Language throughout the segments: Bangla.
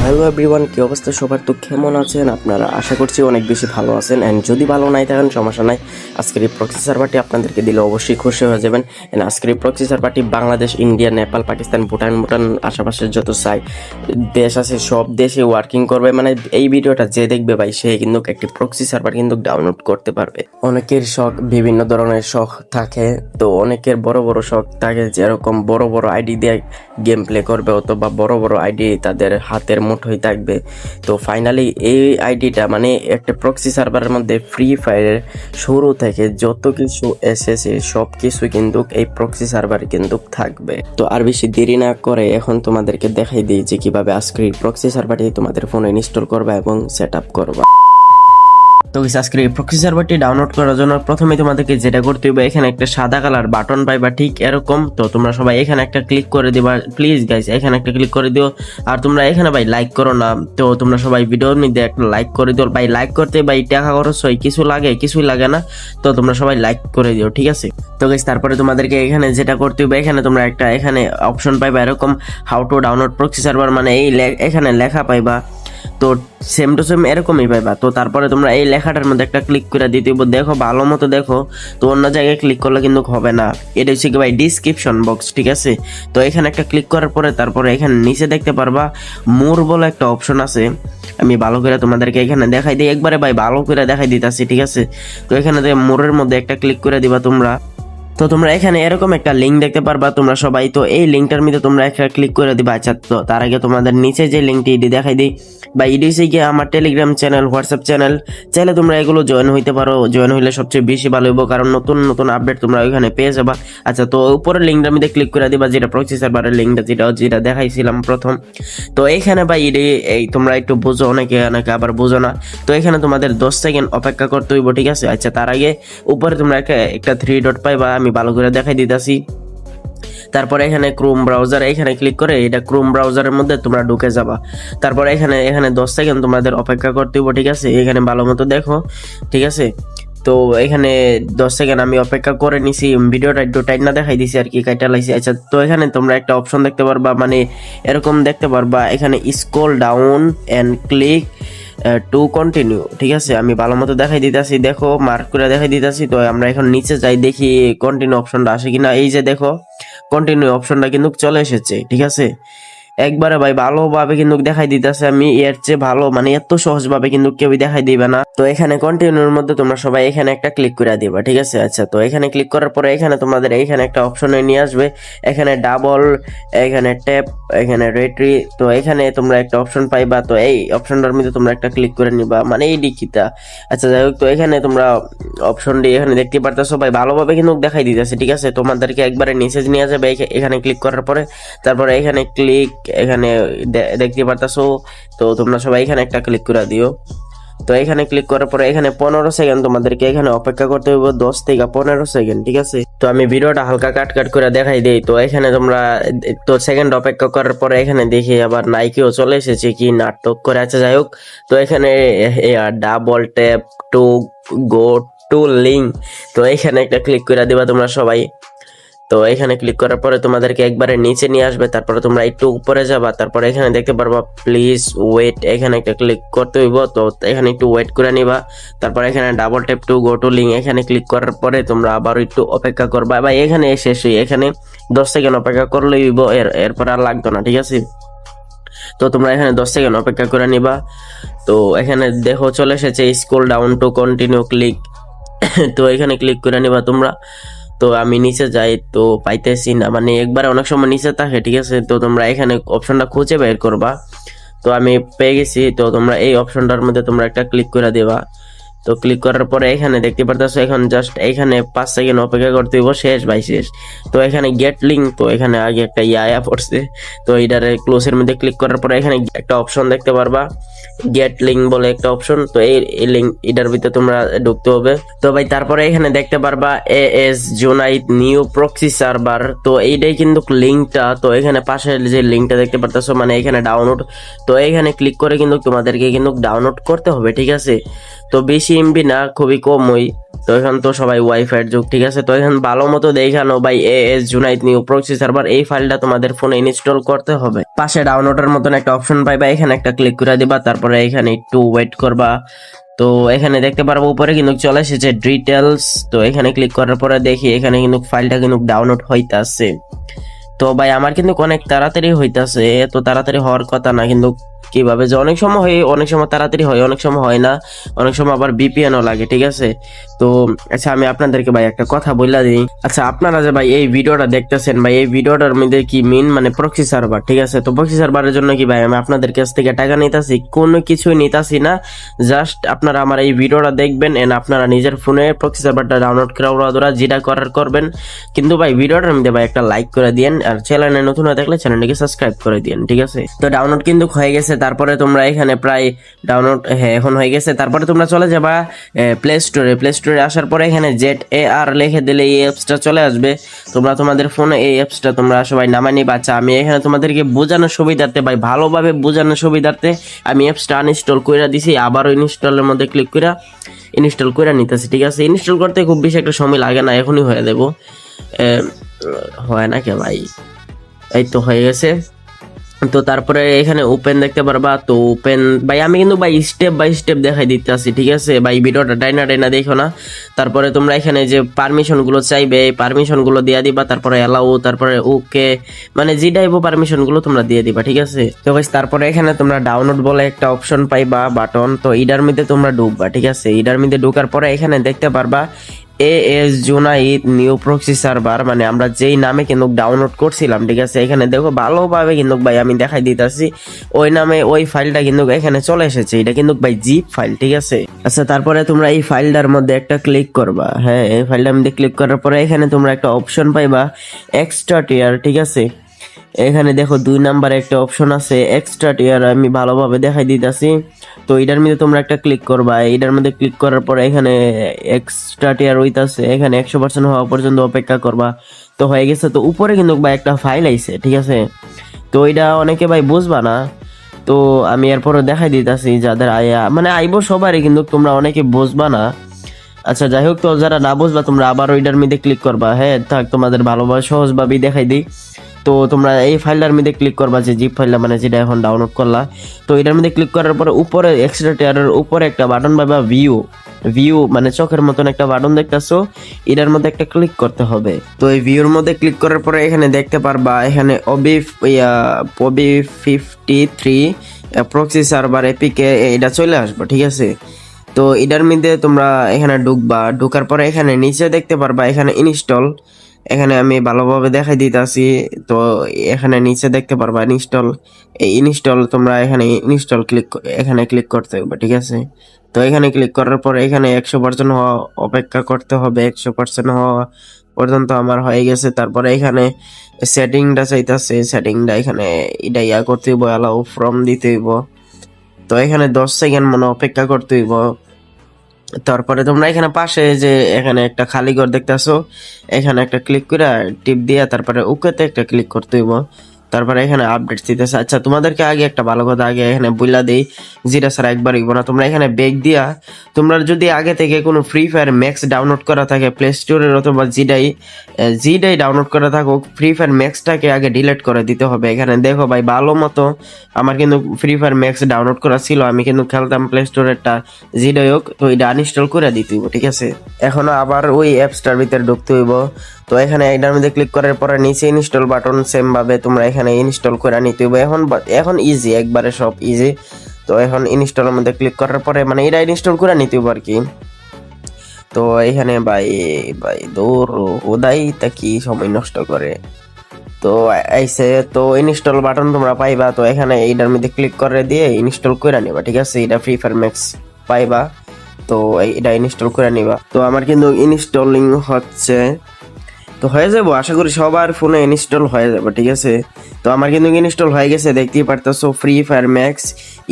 হ্যালো এভরিওয়ান, কি অবস্থা সবার? তো কেমন আছেন আপনারা? আশা করছি অনেক বেশি ভালো আছেন। অ্যান্ড যদি ভালো নাই থাকেন সমস্যা নাই, আজকের এই প্রক্সি সার্ভারটি আপনাদেরকে দিলে অবশ্যই খুশি হয়ে যাবেন। অ্যান্ড আজকের এই প্রক্সি সার্ভারটি বাংলাদেশ, ইন্ডিয়া, নেপাল, পাকিস্তান, ভুটান আশেপাশের যত দেশ আছে সব দেশে ওয়ার্কিং করবে। মানে এই ভিডিওটা যে দেখবে ভাই সে কিন্তু একটি প্রক্সি সার্ভার কিন্তু ডাউনলোড করতে পারবে। অনেকের শখ, বিভিন্ন ধরনের শখ থাকে, তো অনেকের বড় বড় শখ থাকে, যেরকম বড় বড় আইডি দিয়ে গেম প্লে করবে অথবা বড় বড় আইডি তাদের হাতের মুঠোয় থাকবে। তো ফাইনালি এই আইডিটা মানে একটা প্রক্সি সার্ভারের মধ্যে ফ্রি ফায়ারের শুরু থেকে যত কিছু এসেছে সব কিছু কিন্তু এই প্রক্সি সার্ভারে কিন্তু থাকবে। তো আর বেশি দেরি না করে এখন তোমাদেরকে দেখাই দিই যে কিভাবে আজকের এই প্রক্সি সার্ভারটি তোমাদের ফোনে ইনস্টল করবা এবং সেট আপ করবা। তো আজকের এই প্রক্সি সার্ভারটি ডাউনলোড করার জন্য প্রথমে তোমাদেরকে যেটা করতে হবে, এখানে একটা সাদা কালার বাটন পাইবা ঠিক এরকম। তো তোমরা সবাই এখানে একটা ক্লিক করে দিবা, প্লিজ গাইস এখানে একটা ক্লিক করে দিও। আর তোমরা এখানে ভাই লাইক করো না, তো তোমরা সবাই ভিডিওর মধ্যে একটা লাইক করে দিও ভাই। লাইক করতে ভাই টাকা খরচ হয়, কিছুই লাগে না, তো তোমরা সবাই লাইক করে দিও, ঠিক আছে? তো গাইস তারপরে তোমাদেরকে এখানে যেটা করতে হবে, এখানে তোমরা একটা এখানে অপশন পাইবা এরকম, how to download proxy server, মানে এই এখানে লেখা পাইবা। তো সেম টু সেম এরকমই পাইবা। তো তারপরে তোমরা এই লেখাটার মধ্যে একটা ক্লিক করে দিতে হবে, দেখো ভালো মতো দেখো। তো অন্য জায়গায় ক্লিক করলে কিন্তু হবে না, এটা হচ্ছে কি ভাই ডিসক্রিপশন বক্স, ঠিক আছে? তো এখানে একটা ক্লিক করার পরে তারপরে এখানে নিচে দেখতে পারবা মোর বলে একটা অপশন আছে। আমি ভালো করে তোমাদেরকে এখানে দেখাই দিই, একবারে ভাই ভালো করে দেখাই দিতেছি, ঠিক আছে? তো এখানে মোরের মধ্যে একটা ক্লিক করে দিবা তোমরা। তো তোমরা এখানে এরকম একটা লিঙ্ক দেখতে পারবা তোমরা সবাই। তো এই লিঙ্কটার মধ্যে তোমরা একটা ক্লিক করে দিবা। আচ্ছা, তো তার আগে তোমাদের নিচে যে লিঙ্কটি এটি দেখাই দিই, বা এটি হচ্ছে গিয়ে আমার টেলিগ্রাম চ্যানেল, হোয়াটসঅ্যাপ চ্যানেল। চাইলে তোমরা এগুলো জয়েন হইতে পারো, জয়েন হইলে সবচেয়ে বেশি ভালো হইব, কারণ নতুন নতুন আপডেট তোমরা ওইখানে পেয়ে যাবা। আচ্ছা, তো উপরের লিঙ্কটার মধ্যে ক্লিক করে দিবা, যেটা প্রক্সি সার্ভারের লিঙ্কটা, যেটা দেখাইছিলাম প্রথম। তো এইখানে ভাই এই তোমরা একটু বুঝো, অনেকে আবার বুঝো না। তো এখানে তোমাদের 10 সেকেন্ড অপেক্ষা করতে হইব, ঠিক আছে? আচ্ছা, তার আগে উপরে তোমরা একটা 3 ডট পাইবা, আমি ভালো করে দেখাই দিতেছি। তারপরে এখানে ক্রোম ব্রাউজার, এখানে ক্লিক করে এটা ক্রোম ব্রাউজারের মধ্যে তোমরা ঢুকে যাবা। তারপরে এখানে 10 সেকেন্ড তোমাদের অপেক্ষা করতে হবে, ঠিক আছে? এখানে ভালো মতো দেখো, ঠিক আছে? তো এখানে 10 সেকেন্ড আমি অপেক্ষা করে নিছি, ভিডিওটা একটু টাইট না দেখাই দিছি আর কি, কাইটা লাইছি। আচ্ছা, তো এখানে তোমরা একটা অপশন দেখতে পারবা, মানে এরকম দেখতে পারবা, এখানে scroll down and click to continue, ঠিক আছে? আমি ভালো মতো দেখাই দিতেছি, দেখো মার্ক করে দেখাই দিতেছি। তো আমরা এখন নিচে যাই, দেখি কন্টিনিউ অপশনটা আসে কিনা। এই যে দেখো কন্টিনিউ অপশনটা কিন্তু চলে এসেছে, ঠিক আছে? একবারে ভাই ভালোভাবে কিন্তু দেখাই দিতেছে, আমি এর চেয়ে ভালো মানে এত সহজ ভাবে কিন্তু কেউই দেখাই দিবে না। তো এখানে কন্টিনিউর মধ্যে তোমরা সবাই এখানে একটা ক্লিক করে দিবা, ঠিক আছে? আচ্ছা, তো এখানে ক্লিক করার পরে এখানে তোমাদের এখানে একটা অপশনে নিয়ে আসবে, এখানে ডাবল, এখানে ট্যাপ, এখানে রেট্রি। তো এখানে তোমরা একটা অপশন পাইবা, তো এই অপশনটার মধ্যে তোমরা একটা ক্লিক করে নিবা, মানে এই ডিকিটা। আচ্ছা, যাই হোক, তো এখানে তোমরা অপশনটি এখানে দেখতে পারতেছো ভাই, ভালোভাবে কিন্তু দেখাই দিতেছে, ঠিক আছে? তোমাদেরকে একবারে নিচে নিয়ে যাবে এখানে ক্লিক করার পরে। তারপরে এখানে ক্লিক, এখানে দেখতে পারতেছো। তো তোমরা সবাই এখানে একটা ক্লিক করে দিও। তো এখানে ক্লিক করার পরে এখানে 15 সেকেন্ড তোমাদেরকে এখানে অপেক্ষা করতে হবে, 10 থেকে 15 সেকেন্ড, ঠিক আছে? তো আমি ভিডিওটা হালকা কাট করে দেখাই দেই। তো এখানে তোমরা তো সেকেন্ড অপেক্ষা করার পরে এখানে দেখি আবার নাইকিও চলে এসেছে, কি নাটক করে। আচ্ছা, যাই হোক, তো এখানে double tap to go to link, তো এখানে একটা ক্লিক করে দিবা তোমরা সবাই। তো এখানে ক্লিক করার পরে তোমাদেরকে একবারে নিচে নিয়ে আসবে, তারপরে তোমরা একটু উপরে যাবা, তারপরে এখানে দেখতে পারবা প্লিজ ওয়েট, এখানে একটা ক্লিক করতে হইব। তো এখানে একটু ওয়েট করে নিবা। তারপর এখানে double tap to go to link, এখানে ক্লিক করার পরে তোমরা আবার একটু অপেক্ষা করবা, বা এখানে শেষই, এখানে 10 সেকেন্ড অপেক্ষা করলেই হইব, এরপর আর লাগতো না, ঠিক আছে? তো তোমরা এখানে 10 সেকেন্ড অপেক্ষা করে নিবা। তো এখানে দেখো চলে এসেছে scroll down to continue click, তো এখানে ক্লিক করে নিবা তোমরা। তো আমি নিচে যাই, তো পাইতেছি না, মানে একবারে অনেক সময় নিচে থাকে, ঠিক আছে? তো তোমরা এখানে অপশনটা খুঁজে বের করবা। তো আমি পেয়ে গেছি, তো তোমরা এই অপশনটার মধ্যে তোমরা একটা ক্লিক করে দেবা। তো ক্লিক করার পরে এখানে দেখতে পারতেছো, এখন জাস্ট এখানে 5 সেকেন্ড অপেক্ষা করতে হইব, শেষ ভাই শেষ। তো এখানে গেট লিঙ্ক, তো এখানে আগে একটা ইয়া পড়ছে, তো এটার ক্লোজের মধ্যে ক্লিক করার পরে এখানে একটা অপশন দেখতে পারবা, গেট লিঙ্ক বলে একটা অপশন। তো এই লিঙ্ক এটার ভিতরে তোমরা ঢুকতে হবে। তো ভাই তারপরে এখানে দেখতে পারবা AS জুনাইট নিউ প্রক্সি সার্ভার, তো এইটাই কিন্তু লিঙ্কটা। তো এখানে পাশে যে লিঙ্কটা দেখতে পারতেছো, মানে এখানে ডাউনলোড, তো এখানে ক্লিক করে কিন্তু তোমাদেরকে কিন্তু ডাউনলোড করতে হবে, ঠিক আছে? তো বেশি এমবি না, খুবই কম ওই। তো এখন তো সবাই ওয়াইফাইয়ের যুগ, ঠিক আছে। তো এখন ভালো মতো দেখানো ভাই AES জুনাইট নিউ প্রক্সি সার্ভার, এই ফাইলটা তোমাদের ফোনে ইনস্টল করতে হবে। পাশে ডাউনলোডের মতন একটা অপশন পাইবা, এখানে একটা ক্লিক করে দিবা, তারপরে এখানে একটু ওয়েট করবা। তো এখানে দেখতে পারবো উপরে কিন্তু চলে এসেছে ডিটেলস। তো এখানে ক্লিক করার পরে দেখি এখানে কিন্তু ফাইলটা কিন্তু ডাউনলোড হইতাছে। তো ভাই আমার কিন্তু অনেক তাড়াতাড়ি হইতাছে, এত তাড়াতাড়ি হওয়ার কথা না, কিন্তু কিভাবে যে অনেক সময় হয়, অনেক সময় তাড়াতাড়ি হয়, অনেক সময় হয় না, অনেক সময় আবার বিপিএনও লাগে, ঠিক আছে। তো আচ্ছা আমি আপনাদেরকে ভাই একটা কথা বললা দিই। আচ্ছা আপনারা যে ভাই এই ভিডিওটা দেখতেছেন ভাই, এই ভিডিওটার মধ্যে কি মিন মানে প্রক্সি সার্ভার, ঠিক আছে। তো প্রক্সি সার্ভারের জন্য কি ভাই আমি আপনাদের কাছ থেকে টাকা নিতাছি? কোনো কিছুই নিতাছি না। জাস্ট আপনারা আমার এই ভিডিওটা দেখবেন এন্ড আপনারা নিজের ফোনে প্রক্সি সার্ভারটা ডাউনলোড করা যেটা করার করবেন। কিন্তু ভাই ভিডিওটার মধ্যে ভাই একটা লাইক করে দিয়েন, আর চ্যানেলে নতুন হয়ে থাকলে চ্যানেলটিকে সাবস্ক্রাইব করে দিয়েন, ঠিক আছে। তো ডাউনলোড কিন্তু হয়ে গেছে, তারপরে তোমরা এখানে প্রায় ডাউনলোড এখন হয়ে গেছে। তারপরে তোমরা চলে যাবা প্লে স্টোরে আসার পরে এখানে ZAR লিখে দিলে এই অ্যাপসটা চলে আসবে। তোমরা তোমাদের ফোনে এই অ্যাপসটা তোমরা সবাই নামাই নিবা। আচ্ছা আমি এখানে তোমাদেরকে বোঝানোর সুবিধার্থে ভাই, ভালোভাবে বোঝানোর সুবিধার্থে আমি অ্যাপসটা আনইনস্টল করে দিছি, আবারও ইনস্টলের মধ্যে ক্লিক করে ইনস্টল করে নিতেছি, ঠিক আছে। ইনস্টল করতে খুব বেশি একটা সময় লাগে না, এখনই হয়ে দেবো। হয় না কে ভাই, এই তো হয়ে গেছে। তো তারপরে এখানে ওপেন দেখতে পারবা। তো ওপেন ভাই আমি কিন্তু ভাই স্টেপ বাই স্টেপ দেখাই দিতে আসি, ঠিক আছে ভাই, ভিডিওটা ডাইনা দেখো না। তারপরে তোমরা এখানে যে পারমিশন গুলো চাইবে এই পারমিশন গুলো দিয়ে দিবা, তারপরে অ্যালাউ, তারপরে ওকে, মানে যে টাইপ পারমিশন গুলো তোমরা দিয়ে দিবা, ঠিক আছে। তো গাইস তারপরে এখানে তোমরা ডাউনলোড বলে একটা অপশন পাইবা বাটন, তো এটার মধ্যে তোমরা ঢুকবা, ঠিক আছে। এটার মধ্যে ঢোকার পরে এখানে দেখতে পারবা AES জুনাইট নিউ প্রক্সি সার্ভার, মানে আমরা যেই নামে কিন্তু ডাউনলোড করছিলাম, ঠিক আছে। এখানে দেখো ভালোভাবে কিন্তু ভাই আমি দেখাই দিতেছি, ওই নামে ওই ফাইলটা কিন্তু এখানে চলে এসেছে। এটা কিন্তু ভাই জিপ ফাইল, ঠিক আছে। আচ্ছা তারপরে তোমরা এই ফাইলটার মধ্যে একটা ক্লিক করবা, হ্যাঁ এই ফাইলটার মধ্যে ক্লিক করার পরে এখানে তোমরা একটা অপশন পাইবা এক্সট্রা টিয়ার, ঠিক আছে। এখানে দেখো 2 নাম্বারে একটা অপশন আছে এক্সট্রা টিয়ার, আমি ভালোভাবে দেখাই দিতেছি। তো এটার মধ্যে তোমরা একটা ক্লিক করবা, এটার মধ্যে ক্লিক করার পরে এখানে এক্সট্রা টিয়ার হইতাছে, এখানে 100% হওয়া পর্যন্ত অপেক্ষা করবা। তো হয়ে গেছে। তো উপরে কিন্তু ভাই একটা ফাইল আইছে, ঠিক আছে। তো এটা অনেকে ভাই বুঝবা না, তো আমি এরপরে দেখাই দিতেছি যাদের মানে আইবো সবারই, কিন্তু তোমরা অনেকে বুঝবা না। আচ্ছা যাই হোক, তো যারা না বুঝবা তোমরা আবার ওইটার মধ্যে ক্লিক করবা, হ্যাঁ থাক তোমাদের ভালোভাবে সহজভাবেই দেখাই দিই। তো তোমরা এই ফাইলটার মধ্যে ক্লিক করবা, যে জিপ ফাইলটা মানে যেটা এখন ডাউনলোড করলা। তো এটার মধ্যে ক্লিক করার পরে উপরে এক্সট্রা টিয়ারের উপরে একটা বাটন পাবা ভিউ মানে চোখের মতন একটা বাটন দেখতেছো, এটার মধ্যে একটা ক্লিক করতে হবে। তো এই ভিউর মধ্যে ক্লিক করার পরে এখানে দেখতে পারবা এখানে OB53 প্রক্সি সার্ভার এপিকে এটা চলে আসবে, ঠিক আছে। তো এটার মধ্যে তোমরা এখানে ঢুকার পরে এখানে নিচে দেখতে পারবা এখানে ইনস্টল, এখানে আমি ভালোভাবে দেখাই দিতেছি। তো এখানে নিচে দেখতে পারবা ইনস্টল, এই ইনস্টল তোমরা এখানে ইনস্টল এখানে ক্লিক করতে হবে, ঠিক আছে। তো এখানে ক্লিক করার পরে এখানে 100% হওয়া অপেক্ষা করতে হবে, 100% হওয়া পর্যন্ত আমার হয়ে গেছে। তারপরে এখানে সেটিংটা চাইতেছে, সেটিংটা এখানে এটা করতে হইব, অ্যালাউ ফ্রম দিতে হইব। তো এখানে 10 সেকেন্ড মনে অপেক্ষা করতে হইব। তারপরে তোমরা এখানে পাশে যে এখানে একটা খালি ঘর দেখতেছো, এখানে একটা ক্লিক করে টিপ দিয়া তারপরে ওকেতে একটা ক্লিক করতে হইব। তারপরে এখানে আপডেট দিতেছে। আচ্ছা তোমাদেরকে আগে একটা ভালো কথা আগে এখানে বইলা দেই, যেটা ছাড়া একবার হইব না। তোমরা এখানে ব্যাক দিয়া তোমরা যদি আগে থেকে কোনো ফ্রি ফায়ার ম্যাক্স ডাউনলোড করা থাকে প্লে স্টোরের অথবা জিডাই ডাউনলোড করা থাকুক, ফ্রি ফায়ার ম্যাক্সটাকে আগে ডিলিট করে দিতে হবে। এখানে দেখো ভাই ভালো মতো আমার কিন্তু ফ্রি ফায়ার ম্যাক্স ডাউনলোড করা ছিল, আমি কিন্তু খেলতাম প্লে স্টোরেরটা জিডাই হোক, তো এটা আনইনস্টল করে দিতে হইব, ঠিক আছে। এখনো আবার ওই অ্যাপসটার ভিতরে ঢুকতে হইব। তো এখানে এটার মধ্যে ক্লিক করার পরে নিচে ইনস্টল বাটন সেম ভাবে তোমরা এখানে ইনস্টল করে নিতে হবে। এখন ইজি, একবারে সব ইজি। তো এখন ইনস্টলের মধ্যে ক্লিক করার পরে মানে এটা ইনস্টল করে নিতে হবে আর কি। তো এখানে ভাই দূর ওদাই তা কি সময় নষ্ট করে। তো আইসে তো ইনস্টল বাটন তোমরা পাইবা। তো এখানে এইটার মধ্যে ক্লিক করে দিয়ে ইনস্টল করে নিবা, ঠিক আছে। এটা ফ্রি ফায়ার ম্যাক্স পাইবা, তো এটা ইনস্টল করে নিবা। তো আমার কিন্তু ইনস্টলিং হচ্ছে, তো হয়ে যাবো, আশা করি সবার ফোনে ইনস্টল হয়ে যাবে, ঠিক আছে। তো আমার কিন্তু ইনস্টল হয়ে গেছে, দেখতেই পারতেছো ফ্রি ফায়ার ম্যাক্স,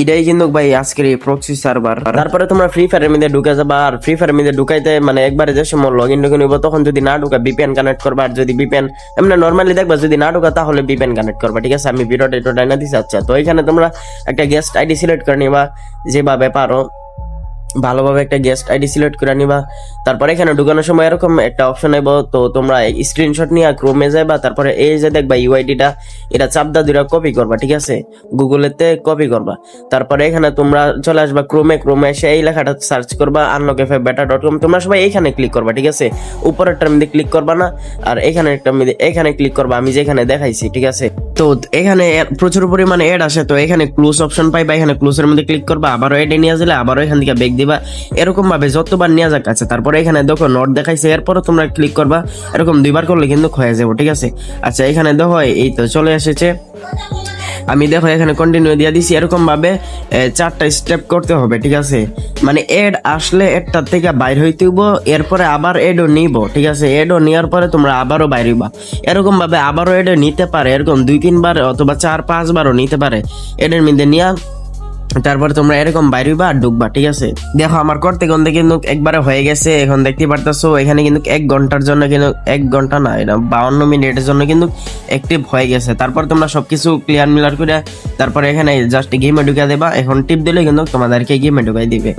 এটাই কিন্তু ভাই আজকের এই প্রক্সি সার্ভার। তারপরে তোমরা ফ্রি ফায়ারের মধ্যে ঢুকে যাবা, আর ফ্রি ফায়ারের মধ্যে ঢুকাইতে মানে একবারে যে সময় লগ ইন নিব, তখন যদি না ঢুকা VPN কানেক্ট করবা, আর যদি VPN এমনি নর্মালি দেখবা যদি না ঢুকা তাহলে VPN কানেক্ট করবা, ঠিক আছে। আমি ভিডিওটা ডাইনা দিছি। আচ্ছা তো এখানে তোমরা একটা গেস্ট আইডি সিলেক্ট করে নিবা যেভাবে পারো। ভালোভাবে একটা গেস্ট আইডি সিলেক্ট করে নিবা। তারপরে এখানে ঢুকানোর সময় এরকম একটা অপশন আইব, তো তোমরা স্ক্রিনশট নিয়ে ক্রোমে যাইবা, তারপরে এই যে দেখবা ইউআইডিটা, এটা চাপদা দুইটা কপি করবা, ঠিক আছে, গুগলেতে কপি করবা। তারপরে এখানে তোমরা চলে আসবা ক্রোমে এসে এই লেখাটা সার্চ করবা unlockfbeta.com। তোমরা সবাই এইখানে ক্লিক করবা, ঠিক আছে, উপরেরটার মধ্যে ক্লিক করবা না, আর এখানে একটা মধ্যে এখানে ক্লিক করবা, আমি যেখানে দেখাইছি, ঠিক আছে। তো এখানে প্রচুর পরিমাণে এড আসে, তো এখানে ক্লোজ অপশন পাইবা, এখানে ক্লোজের মধ্যে ক্লিক করবা, আবারও এডে নিয়ে গেলে আবারও এখান থেকে ব্যাক দিবা, এরকম ভাবে যতবার নিয়ে যাক। আছে তারপরে এখানে দেখো নোট দেখাইছে, এরপরও তোমরা ক্লিক করবা, এরকম দুইবার করলে কিন্তু হয়ে যাবো, ঠিক আছে। আচ্ছা এখানে দেখো এই তো চলে এসেছে, আমি দেখো এখানে কন্টিনিউ দিয়ে দিছি। এরকম ভাবে 4টা স্টেপ করতে হবে, ঠিক আছে, মানে এড আসলে এডটার থেকে বাইর হইতে হইব, এরপরে আবার এডও নিব, ঠিক আছে, এডও নেওয়ার পরে তোমরা আবারও বাইর হইবা, এরকম ভাবে আবারও এডও নিতে পারে, এরকম 2-3 বার অথবা 4-5 বারও নিতে পারে এডের মধ্যে নিয়া, তারপরে তোমরা এরকম বাইরবা আর ঢুকবা, ঠিক আছে। দেখো আমার করতে গন্ধে কিন্তু একবারে হয়ে গেছে, এখন দেখতে পারতেছো এখানে কিন্তু 1 ঘন্টার জন্য, কিন্তু 1 ঘন্টা না, এটা 52 মিনিটের জন্য কিন্তু অ্যাক্টিভ হয়ে গেছে। তারপর তোমরা সবকিছু ক্লিয়ার মিলার করে তারপরে এখানে জাস্ট গেমে ঢুকা দেবা, এখন টিপ দিলে কিন্তু তোমাদেরকে গেমে ঢুকাই দিবে।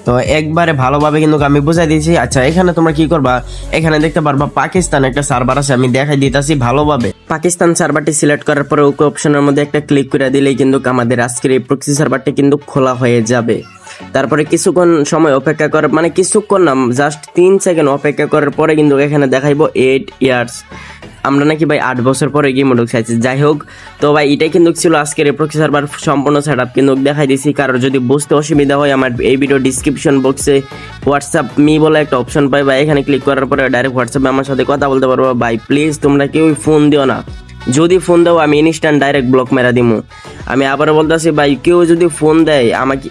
তো একবারে ভালোভাবে কিন্তু আমি বুঝাই দিয়েছি। আচ্ছা এখানে তোমরা কি করবা, এখানে দেখতে পারবা পাকিস্তান একটা সার্ভার আছে, আমি দেখাই দিতেছি ভালোভাবে। পাকিস্তান সার্ভারটি সিলেক্ট করার পরে ওকে অপশনের মধ্যে একটা ক্লিক করে দিলেই কিন্তু আমাদের আজকের এই প্রক্সি সার্ভারটি কিন্তু খোলা হয়ে যাবে। তারপরে কিছুক্ষণ সময় অপেক্ষা করার, মানে কিছুক্ষণ না, জাস্ট 3 সেকেন্ড অপেক্ষা করার পরে কিন্তু এখানে দেখাইবো 8 ইয়ার্স, আমরা নাকি ভাই 8 বছর পরে গেম ঢুকছি। যাই হোক, তো ভাই এটাই কিন্তু ছিল আজকের এই প্রক্সি সার্ভার সম্পূর্ণ সেটআপ কিন্তু দেখাই দিছি। কারোর যদি বুঝতে অসুবিধা হয়, আমার এই ভিডিও ডিসক্রিপশন বক্সে হোয়াটসঅ্যাপ মি বলে একটা অপশন পাইবা, এখানে ক্লিক করার পরে ডাইরেক্ট হোয়াটসঅ্যাপে আমার সাথে কথা বলতে পারবো। ভাই প্লিজ তোমরা কেউ ফোন দিও না, যদি ফোন দাও আমি ইনস্ট্যান্ট ডাইরেক্ট ব্লক মেরা দিমু। আমি আবারও বলতেছি ভাই, কেউ যদি ফোন দেয় আমাকে,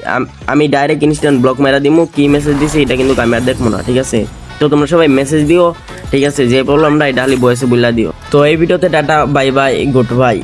আমি ডাইরেক্ট ইনস্ট্যান্ট ব্লক মেরা দিমু। কি মেসেজ দিছি এটা কিন্তু আমি আর দেখবো না, ঠিক আছে। তো তোমরা সবাই মেসেজ দিও, ঠিক আছে, যে প্রবলেমটা এটা খালি ভয়েসে বলে দিও। তো এই ভিডিওতে tata, bye bye, good bye.